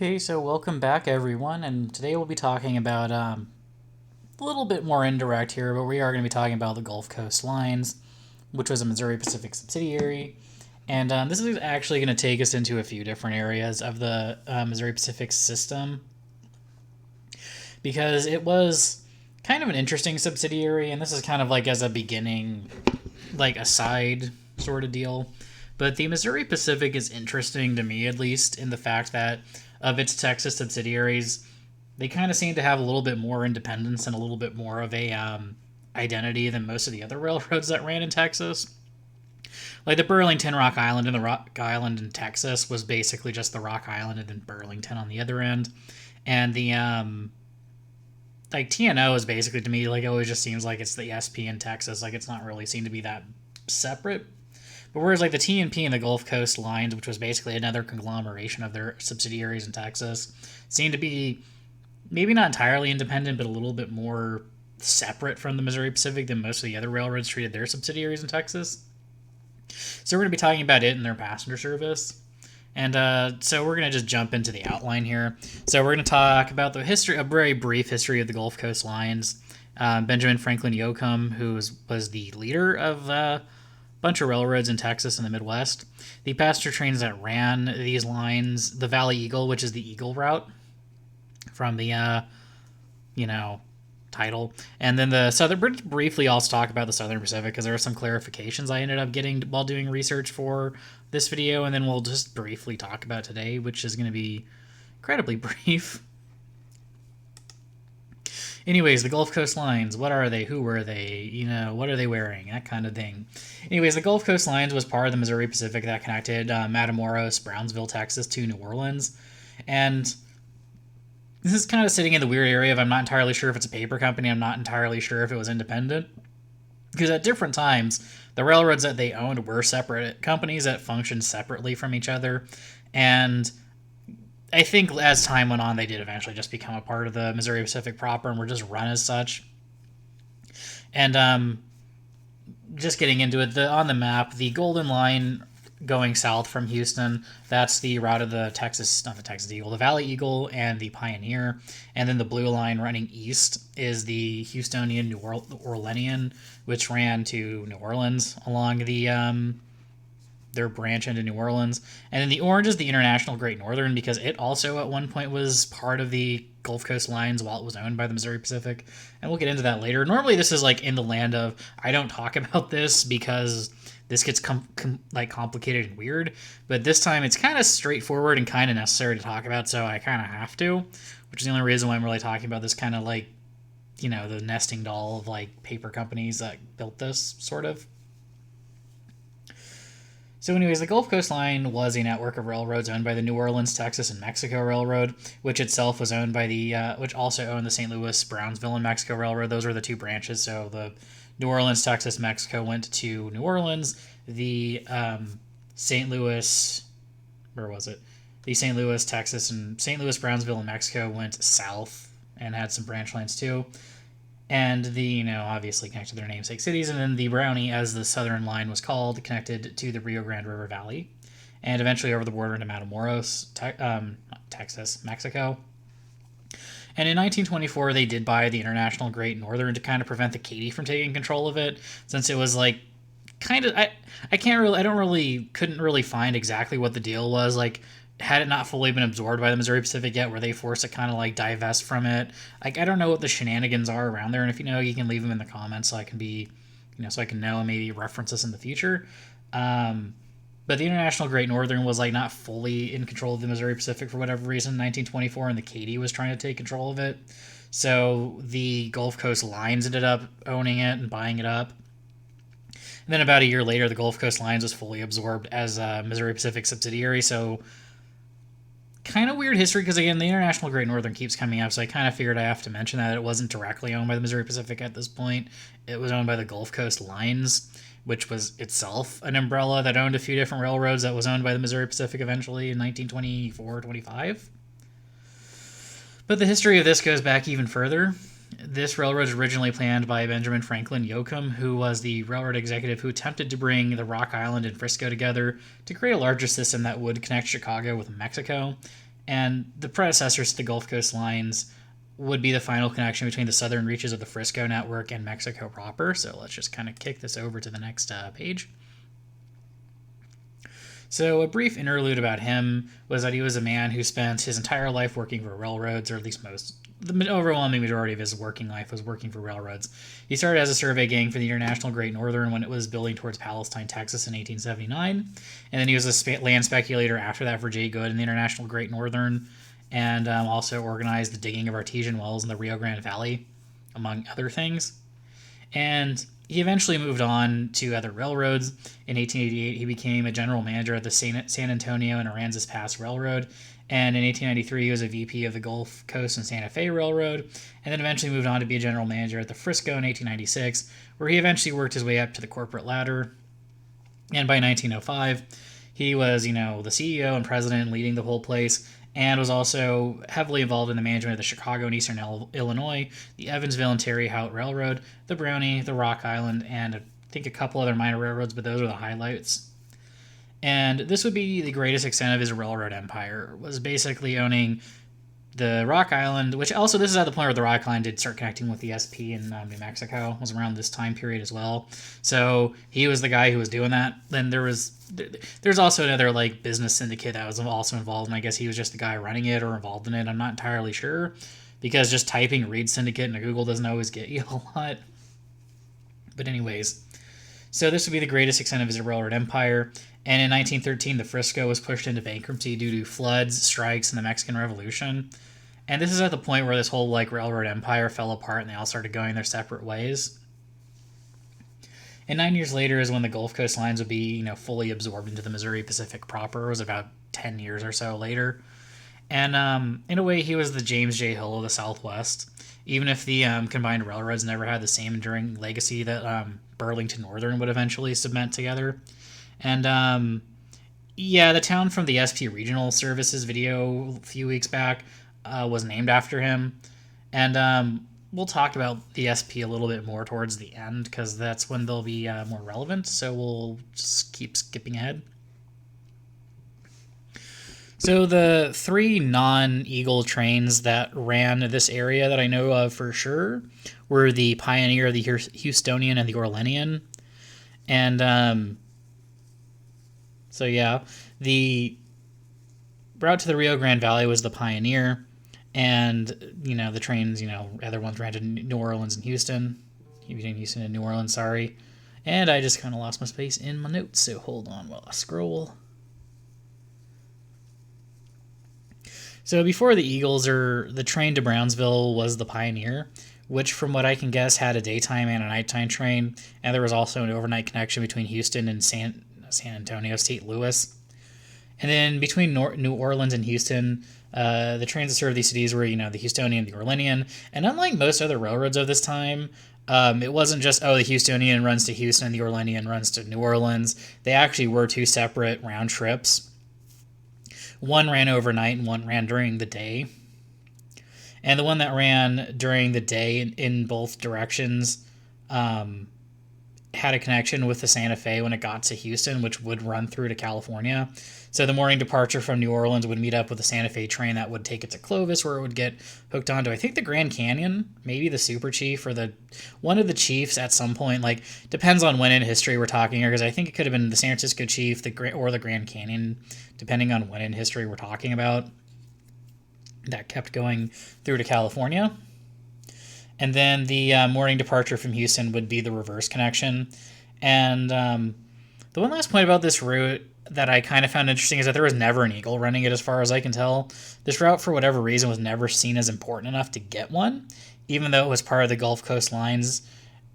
Okay, so welcome back, everyone, and today we'll be talking about a little bit more indirect here, but we are going to be talking about the Gulf Coast Lines, which was a Missouri Pacific subsidiary. And this is actually going to take us into a few different areas of the Missouri Pacific system because it was kind of an interesting subsidiary, and this is kind of like as a beginning, like a side sort of deal. But the Missouri Pacific is interesting to me, at least, in the fact that of its Texas subsidiaries, they kind of seem to have a little bit more independence and a little bit more of a identity than most of the other railroads that ran in Texas. Like the Burlington Rock Island and the Rock Island in Texas was basically just the Rock Island and then Burlington on the other end. And the like TNO is basically to me like it always just seems like it's the SP in Texas. Like it's not really seen to be that separate. But whereas like the TNP and the Gulf Coast Lines, which was basically another conglomeration of their subsidiaries in Texas, seemed to be maybe not entirely independent, but a little bit more separate from the Missouri Pacific than most of the other railroads treated their subsidiaries in Texas. So we're going to be talking about it and their passenger service. And so we're going to just jump into the outline here. So we're going to talk about the history, a very brief history of the Gulf Coast Lines. Benjamin Franklin Yoakum, who was the leader of a bunch of railroads in Texas and the Midwest. The passenger trains that ran these lines, the Valley Eagle, which is the Eagle route from the, title. And then the Southern, briefly I'll talk about the Southern Pacific because there are some clarifications I ended up getting while doing research for this video, and then we'll just briefly talk about today, which is going to be incredibly brief. Anyways, the Gulf Coast Lines, what are they? Who were they? What are they wearing? That kind of thing. Anyways, the Gulf Coast Lines was part of the Missouri Pacific that connected Matamoros, Brownsville, Texas to New Orleans. And this is kind of sitting in the weird area of I'm not entirely sure if it's a paper company. I'm not entirely sure if it was independent. Because at different times, the railroads that they owned were separate companies that functioned separately from each other. And I think as time went on, they did eventually just become a part of the Missouri Pacific proper and were just run as such. And just getting into it, on the map, the Golden Line going south from Houston, that's the route of the not the Texas Eagle, the Valley Eagle and the Pioneer. And then the blue line running east is the Houstonian New Orleanian, which ran to New Orleans along their branch into New Orleans. And then the orange is the International Great Northern because it also at one point was part of the Gulf Coast Lines while it was owned by the Missouri Pacific. And we'll get into that later. Normally this is like in the land of I don't talk about this because this gets complicated and weird. But this time it's kind of straightforward and kind of necessary to talk about, so I kind of have to, which is the only reason why I'm really talking about this kind of like, the nesting doll of like paper companies that built this sort of. So anyways, the Gulf Coast Line was a network of railroads owned by the New Orleans, Texas, and Mexico Railroad, which itself was owned by which also owned the St. Louis, Brownsville, and Mexico Railroad. Those were the two branches. So the New Orleans, Texas, Mexico went to New Orleans. The St. Louis, where was it? The St. Louis, Texas, and St. Louis, Brownsville, and Mexico went south and had some branch lines too. And the, obviously connected to their namesake cities. And then the Brownie, as the southern line was called, connected to the Rio Grande River Valley and eventually over the border into Matamoros, Texas, Mexico. And in 1924, they did buy the International Great Northern to kind of prevent the Katy from taking control of it, since it was like kind of, couldn't really find exactly what the deal was. Like, had it not fully been absorbed by the Missouri Pacific yet, were they forced to kind of like divest from it? Like, I don't know what the shenanigans are around there, and if you know, you can leave them in the comments so I can so I can know and maybe reference this in the future. But the International Great Northern was like not fully in control of the Missouri Pacific for whatever reason in 1924, and the Katy was trying to take control of it. So the Gulf Coast Lines ended up owning it and buying it up. And then about a year later, the Gulf Coast Lines was fully absorbed as a Missouri Pacific subsidiary. So kind of weird history because, again, the International Great Northern keeps coming up, so I kind of figured I have to mention that it wasn't directly owned by the Missouri Pacific at this point. It was owned by the Gulf Coast Lines, which was itself an umbrella that owned a few different railroads that was owned by the Missouri Pacific eventually in 1924-25. But the history of this goes back even further. This railroad was originally planned by Benjamin Franklin Yoakum, who was the railroad executive who attempted to bring the Rock Island and Frisco together to create a larger system that would connect Chicago with Mexico. And the predecessors to the Gulf Coast lines would be the final connection between the southern reaches of the Frisco network and Mexico proper. So let's just kind of kick this over to the next page. So a brief interlude about him was that he was a man who spent his entire life working for railroads, or at least the overwhelming majority of his working life was working for railroads. He started as a survey gang for the International Great Northern when it was building towards Palestine, Texas in 1879. And then he was a land speculator after that for Jay Goode in the International Great Northern, and also organized the digging of artesian wells in the Rio Grande Valley, among other things. And he eventually moved on to other railroads. In 1888, he became a general manager at the San Antonio and Aransas Pass Railroad. And in 1893, he was a VP of the Gulf Coast and Santa Fe Railroad. And then eventually moved on to be a general manager at the Frisco in 1896, where he eventually worked his way up to the corporate ladder. And by 1905, he was, the CEO and president leading the whole place, and was also heavily involved in the management of the Chicago and Eastern Illinois, the Evansville and Terre Haute Railroad, the Brownie, the Rock Island, and I think a couple other minor railroads, but those are the highlights. And this would be the greatest extent of his railroad empire, was basically owning the Rock Island, which also, this is at the point where the Rock Island did start connecting with the SP in New Mexico, was around this time period as well. So he was the guy who was doing that. Then there's also another business syndicate that was also involved, and I guess he was just the guy running it or involved in it. I'm not entirely sure, because just typing Reed Syndicate into Google doesn't always get you a lot. But anyways, so this would be the greatest extent of his railroad empire. And in 1913, the Frisco was pushed into bankruptcy due to floods, strikes, and the Mexican Revolution. And this is at the point where this whole railroad empire fell apart and they all started going their separate ways. And 9 years later is when the Gulf Coast lines would be, fully absorbed into the Missouri Pacific proper. It was about 10 years or so later. And in a way, he was the James J. Hill of the Southwest. Even if the combined railroads never had the same enduring legacy that Burlington Northern would eventually cement together. And the town from the SP Regional Services video a few weeks back was named after him. And we'll talk about the SP a little bit more towards the end, because that's when they'll be more relevant. So we'll just keep skipping ahead. So the three non-Eagle trains that ran this area that I know of for sure were the Pioneer, the Houstonian, and the Orleanian. And the route to the Rio Grande Valley was the Pioneer, and the trains, other ones ran to New Orleans and Houston, between Houston and New Orleans. Sorry, and I just kind of lost my space in my notes, so hold on while I scroll. So before the Eagles, the train to Brownsville was the Pioneer, which from what I can guess had a daytime and a nighttime train, and there was also an overnight connection between Houston and San Antonio, St. Louis. And then between New Orleans and Houston, the trains that served these cities were, the Houstonian, the Orleanian. And unlike most other railroads of this time, it wasn't just, the Houstonian runs to Houston and the Orleanian runs to New Orleans. They actually were two separate round trips. One ran overnight and one ran during the day. And the one that ran during the day in both directions had a connection with the Santa Fe when it got to Houston, which would run through to California. So the morning departure from New Orleans would meet up with the Santa Fe train that would take it to Clovis, where it would get hooked onto, I think, the Grand Canyon, maybe the Super Chief, or one of the chiefs at some point. Depends on when in history we're talking here, because I think it could have been the San Francisco Chief, or the Grand Canyon, depending on when in history we're talking about. That kept going through to California. And then the morning departure from Houston would be the reverse connection. And the one last point about this route that I kind of found interesting is that there was never an Eagle running it, as far as I can tell. This route, for whatever reason, was never seen as important enough to get one, even though it was part of the Gulf Coast lines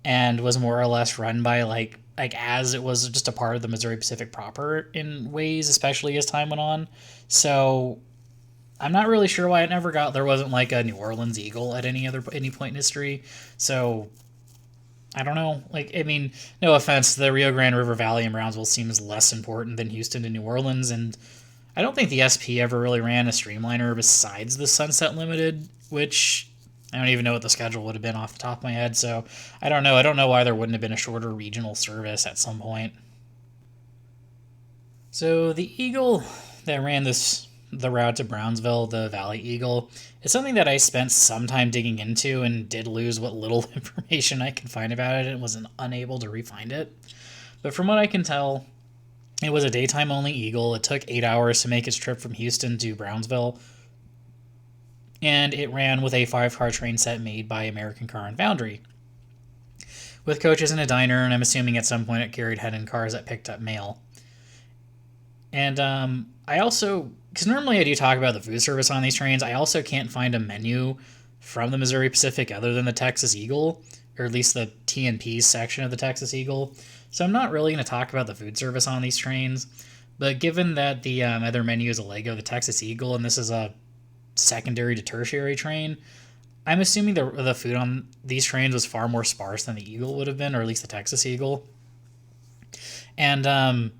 and was more or less run by, as it was just a part of the Missouri Pacific proper in ways, especially as time went on. So I'm not really sure why it never got. There wasn't a New Orleans Eagle at any point in history. So I don't know. No offense, the Rio Grande River Valley in Brownsville seems less important than Houston and New Orleans, and I don't think the SP ever really ran a streamliner besides the Sunset Limited, which I don't even know what the schedule would have been off the top of my head. So I don't know. I don't know why there wouldn't have been a shorter regional service at some point. So the Eagle that ran this the route to Brownsville, the Valley Eagle, is something that I spent some time digging into and did lose what little information I could find about it and was unable to re-find it. But from what I can tell, it was a daytime-only Eagle. It took 8 hours to make its trip from Houston to Brownsville, and it ran with a 5-car train set made by American Car and Foundry, with coaches and a diner, and I'm assuming at some point it carried head-end cars that picked up mail. And I also, because normally I do talk about the food service on these trains, I also can't find a menu from the Missouri Pacific other than the Texas Eagle, or at least the T&P section of the Texas Eagle. So I'm not really going to talk about the food service on these trains. But given that the other menu is a leg of the Texas Eagle, and this is a secondary to tertiary train, I'm assuming the food on these trains was far more sparse than the Eagle would have been, or at least the Texas Eagle. And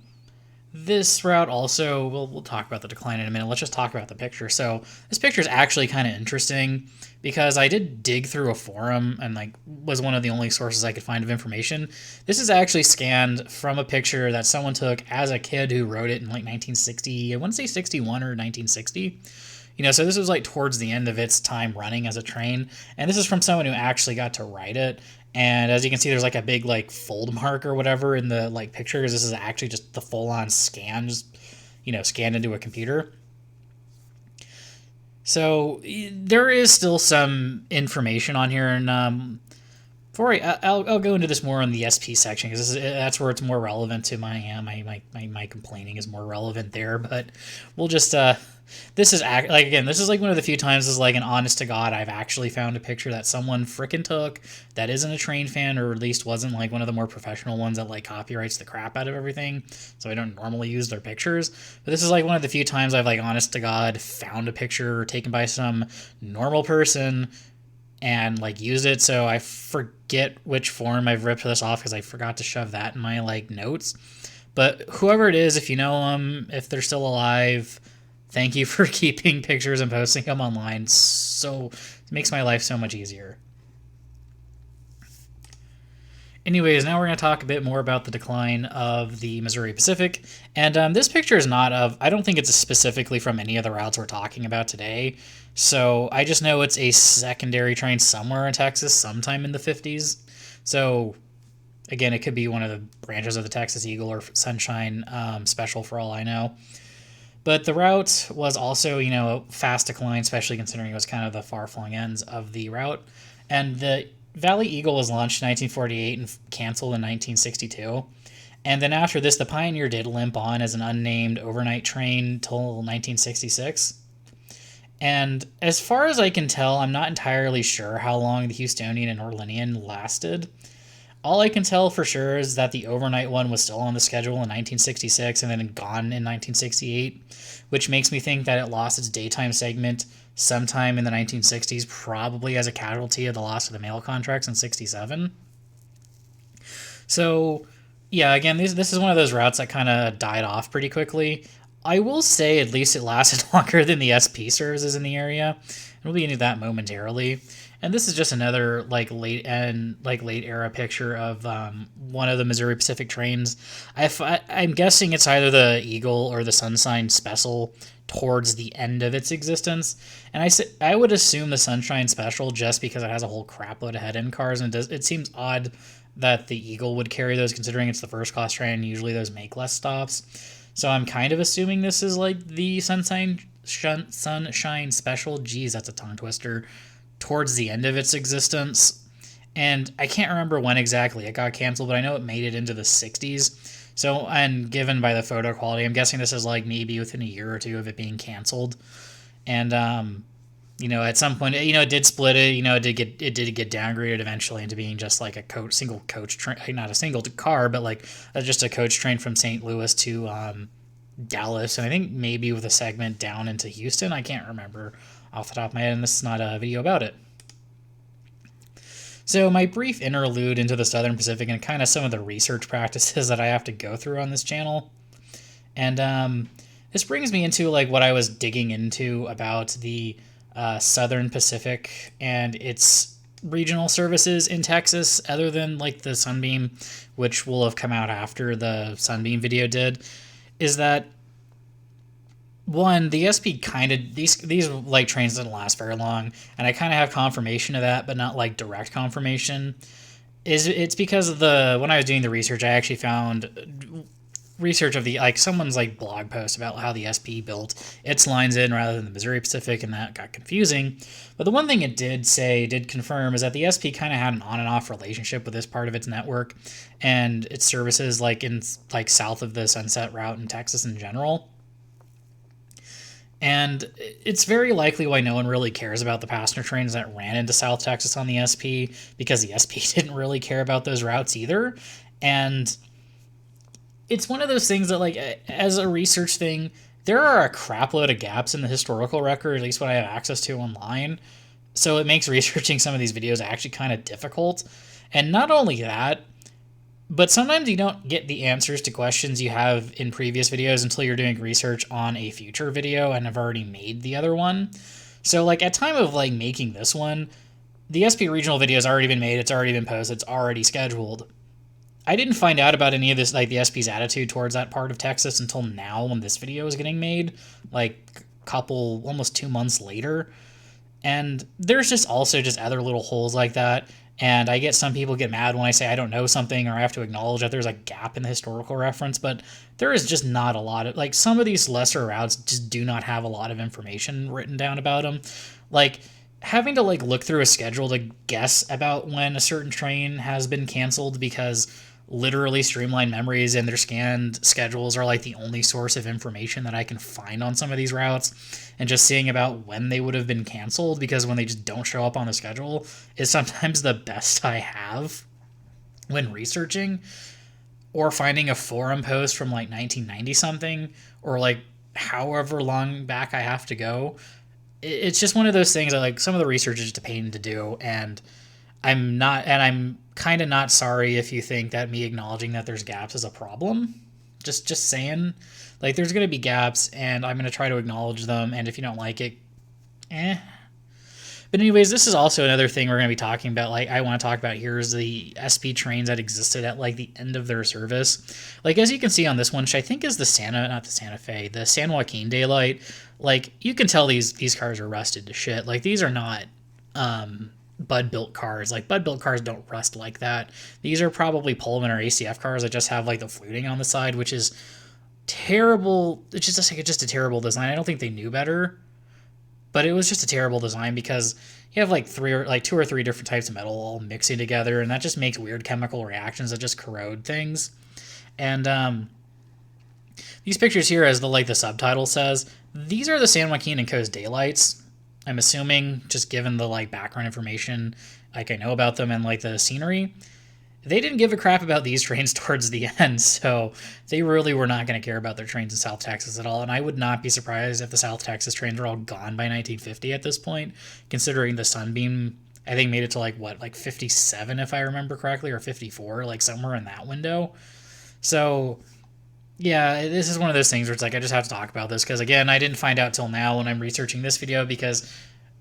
this route also, we'll talk about the decline in a minute. Let's just talk about the picture. So this picture is actually kind of interesting because I did dig through a forum and was one of the only sources I could find of information. This is actually scanned from a picture that someone took as a kid who wrote it in 1960. I want to say 61 or 1960. So this was towards the end of its time running as a train. And this is from someone who actually got to write it. And as you can see, there's a big fold mark or whatever in the picture, because this is actually just the full-on scan, just scanned into a computer. So there is still some information on here, and I'll go into this more in the SP section, because that's where it's more relevant to my complaining is more relevant there. But we'll just this is this is one of the few times this is an honest to God I've actually found a picture that someone frickin' took that isn't a train fan, or at least wasn't one of the more professional ones that copyrights the crap out of everything. So I don't normally use their pictures, but this is one of the few times I've honest to God found a picture taken by some normal person and used it. So I forget which form I've ripped this off, because I forgot to shove that in my notes. But whoever it is, if you know them, if they're still alive, thank you for keeping pictures and posting them online. So it makes my life so much easier. Anyways, now we're going to talk a bit more about the decline of the Missouri Pacific. And this picture is not of, I don't think it's specifically from any of the routes we're talking about today. So I just know it's a secondary train somewhere in Texas sometime in the 50s. So again, it could be one of the branches of the Texas Eagle or Sunshine Special for all I know. But the route was also, fast decline, especially considering it was kind of the far-flung ends of the route. And the Valley Eagle was launched in 1948 and canceled in 1962. And then after this, the Pioneer did limp on as an unnamed overnight train till 1966. And as far as I can tell, I'm not entirely sure how long the Houstonian and Orleanian lasted. All I can tell for sure is that the overnight one was still on the schedule in 1966 and then gone in 1968, which makes me think that it lost its daytime segment sometime in the 1960s, probably as a casualty of the loss of the mail contracts in 67. So, yeah, again, this is one of those routes that kind of died off pretty quickly. I will say at least it lasted longer than the SP services in the area, and we'll be into that momentarily. And this is just another late era picture of one of the Missouri Pacific trains. I'm guessing it's either the Eagle or the Sunshine Special towards the end of its existence. And I would assume the Sunshine Special, just because it has a whole crapload of head-end cars, and it seems odd that the Eagle would carry those, considering it's the first class train and usually those make less stops. So I'm kind of assuming this is the Sunshine Special. Geez, that's a tongue twister. Towards the end of its existence. And I can't remember when exactly it got canceled, but I know it made it into the 60s. So, and given by the photo quality, I'm guessing this is maybe within a year or two of it being canceled. And at some point, it did split it. It did get downgraded eventually into being just a single coach train, not a single car, but just a coach train from St. Louis to Dallas, and I think maybe with a segment down into Houston. I can't remember off the top of my head, and this is not a video about it. So my brief interlude into the Southern Pacific and kind of some of the research practices that I have to go through on this channel. And this brings me into what I was digging into about the Southern Pacific and its regional services in Texas, other than the Sunbeam, which will have come out after the Sunbeam video did, is that one, the SP kind of these like trains didn't last very long, and I kind of have confirmation of that, but not like direct confirmation. Is it's because of the when I was doing the research, I actually found research of the like someone's like blog post about how the SP built its lines in rather than the Missouri Pacific, and that got confusing. But the one thing it did confirm is that the SP kind of had an on and off relationship with this part of its network and its services like in like south of the Sunset Route in Texas in general. And it's very likely why no one really cares about the passenger trains that ran into South Texas on the SP, because the SP didn't really care about those routes either. And it's one of those things that, like, as a research thing, there are a crapload of gaps in the historical record, at least what I have access to online. So it makes researching some of these videos actually kind of difficult. And not only that, but sometimes you don't get the answers to questions you have in previous videos until you're doing research on a future video and have already made the other one. So, like, at time of, like, making this one, the SP regional video has already been made, it's already been posted, it's already scheduled. I didn't find out about any of this, like the SP's attitude towards that part of Texas, until now when this video is getting made, like almost 2 months later. And there's just also just other little holes like that. And I get some people get mad when I say I don't know something or I have to acknowledge that there's a gap in the historical reference, but there is just not a lot of, like, some of these lesser routes just do not have a lot of information written down about them. Like, having to like look through a schedule to guess about when a certain train has been canceled because literally streamlined memories and their scanned schedules are like the only source of information that I can find on some of these routes, and just seeing about when they would have been canceled because when they just don't show up on the schedule is sometimes the best I have when researching, or finding a forum post from like 1990 something, or like however long back I have to go. It's just one of those things that, like, some of the research is just a pain to do, and I'm kind of not sorry if you think that me acknowledging that there's gaps is a problem. Just saying, like, there's gonna be gaps, and I'm gonna try to acknowledge them. And if you don't like it, eh. But anyways, this is also another thing we're gonna be talking about. Like, I want to talk about here is the SP trains that existed at like the end of their service. Like, as you can see on this one, which I think is the not the Santa Fe, the San Joaquin Daylight. Like, you can tell these cars are rusted to shit. Like, these are not Bud built cars. Like, Bud built cars don't rust like that. These are probably Pullman or ACF cars that just have like the fluting on the side, which is terrible. It's just a terrible design. I don't think they knew better, but it was just a terrible design because you have like two or three different types of metal all mixing together, and that just makes weird chemical reactions that just corrode things. And these pictures here, as the subtitle says, these are the San Joaquin and Coast Daylights. I'm assuming, just given the like background information like I know about them and like the scenery, they didn't give a crap about these trains towards the end, so they really were not going to care about their trains in South Texas at all. And I would not be surprised if the South Texas trains are all gone by 1950 at this point, considering the Sunbeam, I think, made it to like 57 if I remember correctly, or 54, like somewhere in that window. So yeah, this is one of those things where it's like I just have to talk about this because, again, I didn't find out till now when I'm researching this video, because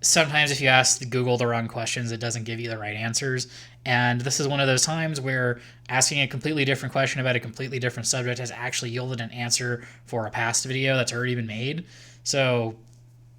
sometimes if you ask Google the wrong questions, it doesn't give you the right answers. And this is one of those times where asking a completely different question about a completely different subject has actually yielded an answer for a past video that's already been made. So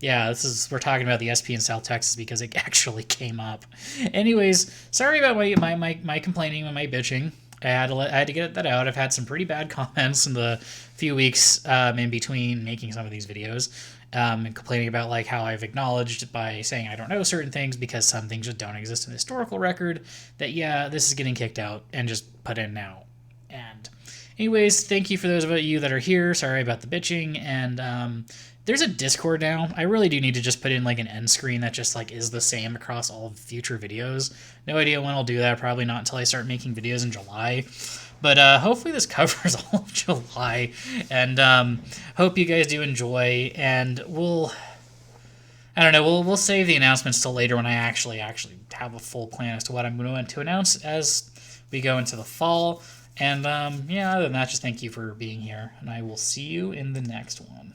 yeah, we're talking about the SP in South Texas because it actually came up. Anyways, sorry about my complaining and my bitching. I had to get that out. I've had some pretty bad comments in the few weeks in between making some of these videos, and complaining about like how I've acknowledged by saying I don't know certain things because some things just don't exist in the historical record, that yeah, this is getting kicked out and just put in now. And anyways, thank you for those of you that are here. Sorry about the bitching. And there's a Discord now. I really do need to just put in like an end screen that just like is the same across all future videos. No idea when I'll do that. Probably not until I start making videos in July. But hopefully this covers all of July. And hope you guys do enjoy. And I don't know, we'll save the announcements till later when I actually have a full plan as to what I'm going to announce as we go into the fall. And yeah, other than that, just thank you for being here. And I will see you in the next one.